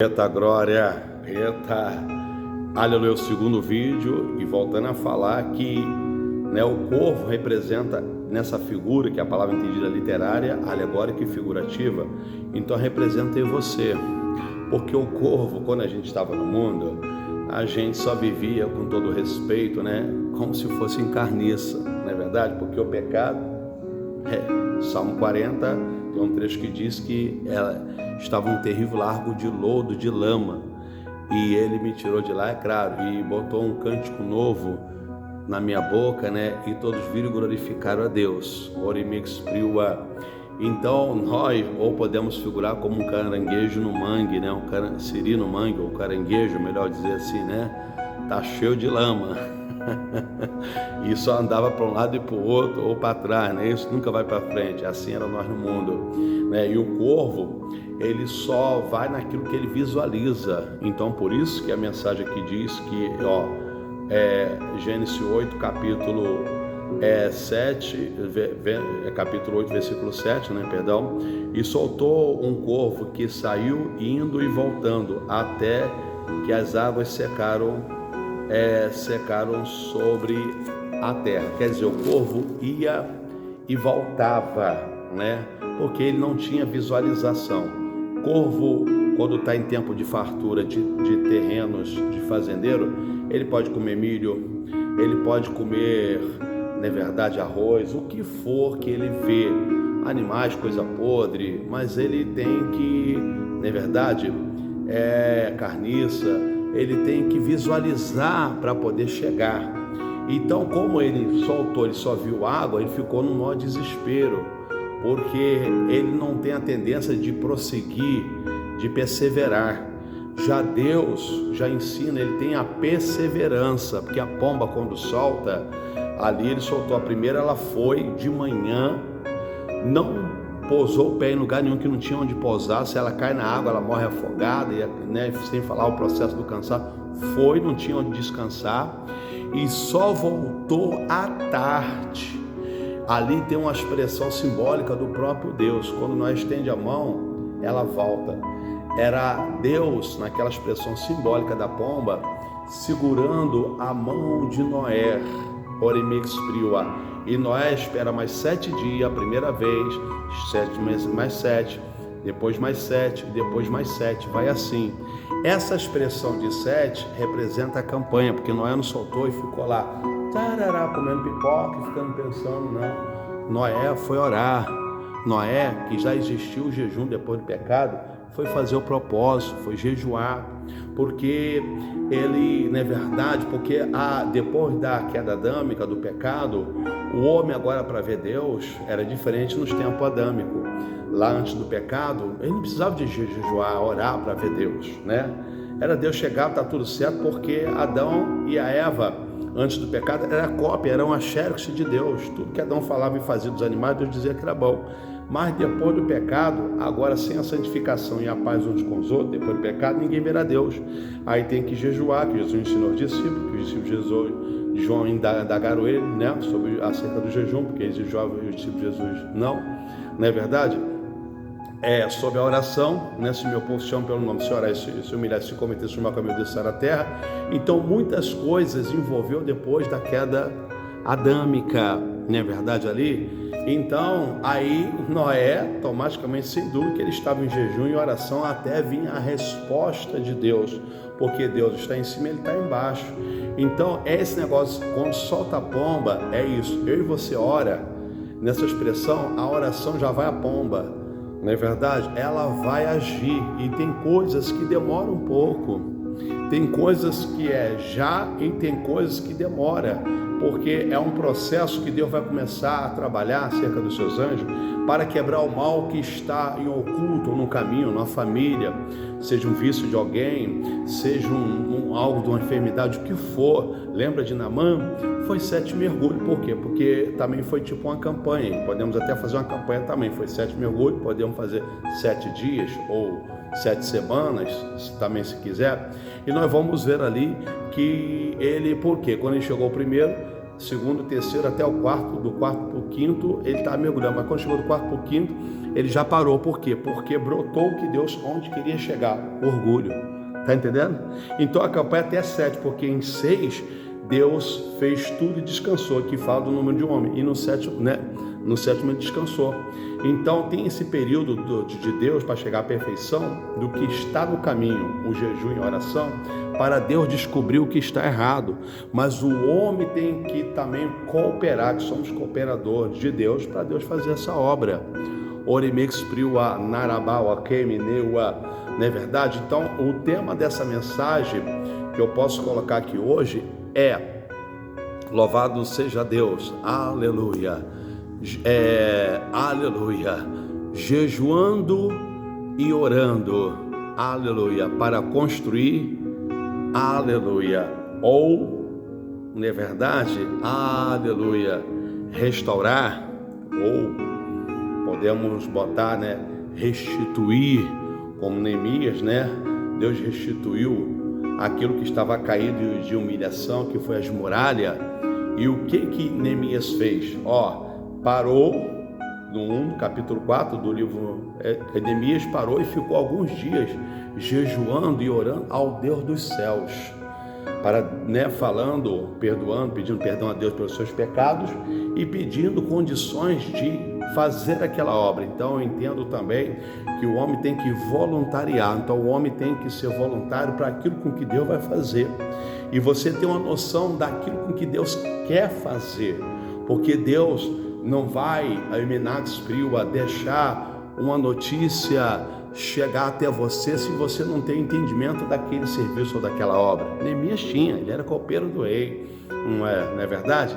Eita glória, eita, aleluia, o segundo vídeo. E voltando a falar que, o corvo representa, nessa figura, que é a palavra entendida literária, alegórica e figurativa, então representa em você, porque o corvo, quando a gente estava no mundo, a gente só vivia, com todo respeito, como se fosse em carniça, não é verdade? Porque o pecado, Salmo 40, tem um trecho que diz que estava um terrível largo de lodo, de lama, e ele me tirou de lá, é claro, e botou um cântico novo na minha boca, e todos viram e glorificaram a Deus. Então nós ou podemos figurar como um caranguejo no mangue, um siri no mangue, ou caranguejo, melhor dizer assim, tá cheio de lama e só andava para um lado e para o outro, ou para trás, isso nunca vai para frente. Assim era nós no mundo, e o corvo, ele só vai naquilo que ele visualiza. Então por isso que a mensagem aqui diz que, Gênesis 8, capítulo 7, capítulo 8, versículo 7, e soltou um corvo que saiu indo e voltando até que as águas secaram sobre a terra. Quer dizer, o corvo ia e voltava, porque ele não tinha visualização. Corvo, quando está em tempo de fartura de terrenos de fazendeiro, ele pode comer milho, ele pode comer, na verdade, arroz, o que for que ele vê, animais, coisa podre, mas ele tem que, na verdade, carniça, ele tem que visualizar para poder chegar. Então, como ele soltou, ele só viu água, ele ficou num maior desespero, porque ele não tem a tendência de prosseguir, de perseverar. Já Deus já ensina, ele tem a perseverança, porque a pomba, quando solta, ali ele soltou a primeira, ela foi de manhã, não pousou o pé em lugar nenhum, que não tinha onde pousar. Se ela cai na água, ela morre afogada, sem falar o processo do cansaço. Não tinha onde descansar, e só voltou à tarde. Ali tem uma expressão simbólica do próprio Deus. Quando nós estende a mão, ela volta. Era Deus, naquela expressão simbólica da pomba, segurando a mão de Noé. E Noé espera mais 7 dias, a primeira vez, 7 meses mais 7, depois mais 7, depois mais 7, vai assim. Essa expressão de 7 representa a campanha, porque Noé não soltou e ficou lá, comendo pipoca e ficando pensando, não. Noé foi orar. Noé, que já existiu o jejum depois do pecado, foi fazer o propósito, foi jejuar, porque ele, na verdade, porque depois da queda adâmica, do pecado, o homem agora, para ver Deus, era diferente nos tempos adâmicos. Lá antes do pecado, ele não precisava de jejuar, orar para ver Deus, Era Deus chegar, tá tudo certo, porque Adão e a Eva, antes do pecado, era cópia, eram a xerox de Deus. Tudo que Adão falava e fazia dos animais, Deus dizia que era bom. Mas depois do pecado, agora sem a santificação e a paz uns com os outros, depois do pecado, ninguém verá Deus. Aí tem que jejuar, que Jesus ensinou aos discípulos, que os discípulos de Jesus, João indagaram ele, acerca do jejum, porque eles jejuavam e os discípulos de Jesus não é verdade? Sobre a oração, se meu povo se chama pelo nome, se orar, se humilhar, se cometer, se o meu caminho descer a terra. Então muitas coisas envolveu depois da queda adâmica, não é verdade ali? Então aí Noé, automaticamente, sem dúvida, que ele estava em jejum e oração até vir a resposta de Deus, porque Deus está em cima, ele está embaixo. Então esse negócio, quando solta a pomba, é isso. Eu e você ora, nessa expressão, a oração já vai à pomba, não é verdade? Ela vai agir, e tem coisas que demoram um pouco, tem coisas que já, e tem coisas que demora, porque é um processo que Deus vai começar a trabalhar acerca dos seus anjos para quebrar o mal que está em oculto no caminho, na família, seja um vício de alguém, seja algo de uma enfermidade, o que for. Lembra de Naamã? Foi 7 mergulhos. Por quê? Porque também foi tipo uma campanha. Podemos até fazer uma campanha também. Foi 7 mergulhos, podemos fazer 7 dias ou 7 semanas, também, se quiser. E nós vamos ver ali que ele, por quê? Quando ele chegou primeiro, segundo, terceiro, até o quarto, do quarto para o quinto, ele estava mergulhando, mas quando chegou do quarto para o quinto, ele já parou. Por quê? Porque brotou o que Deus, onde queria chegar, orgulho. Tá entendendo? Então a campanha até 7, porque em 6 Deus fez tudo e descansou. Aqui fala do número de homem, e no sétimo, né? No sétimo ele descansou. Então tem esse período de Deus para chegar à perfeição do que está no caminho, o jejum e a oração, para Deus descobrir o que está errado. Mas o homem tem que também cooperar, que somos cooperadores de Deus, para Deus fazer essa obra. Orimix priua narabau neua, não é verdade? Então o tema dessa mensagem que eu posso colocar aqui hoje é: louvado seja Deus, aleluia, aleluia, jejuando e orando, aleluia, para construir, aleluia, ou, não é verdade, aleluia, restaurar, ou podemos botar, né, restituir, como Neemias, né? Deus restituiu aquilo que estava caído de humilhação, que foi as muralhas. E o que Neemias fez? Parou no capítulo 4 do livro Neemias, parou e ficou alguns dias jejuando e orando ao Deus dos céus, para, né, falando, perdoando, pedindo perdão a Deus pelos seus pecados e pedindo condições de fazer aquela obra. Então eu entendo também que o homem tem que voluntariar. Então o homem tem que ser voluntário para aquilo com que Deus vai fazer. E você tem uma noção daquilo com que Deus quer fazer, porque Deus não vai, a Eminax Frio, a deixar uma notícia chegar até você se você não tem entendimento daquele serviço ou daquela obra. Neemias tinha, ele era copeiro do rei, não é verdade?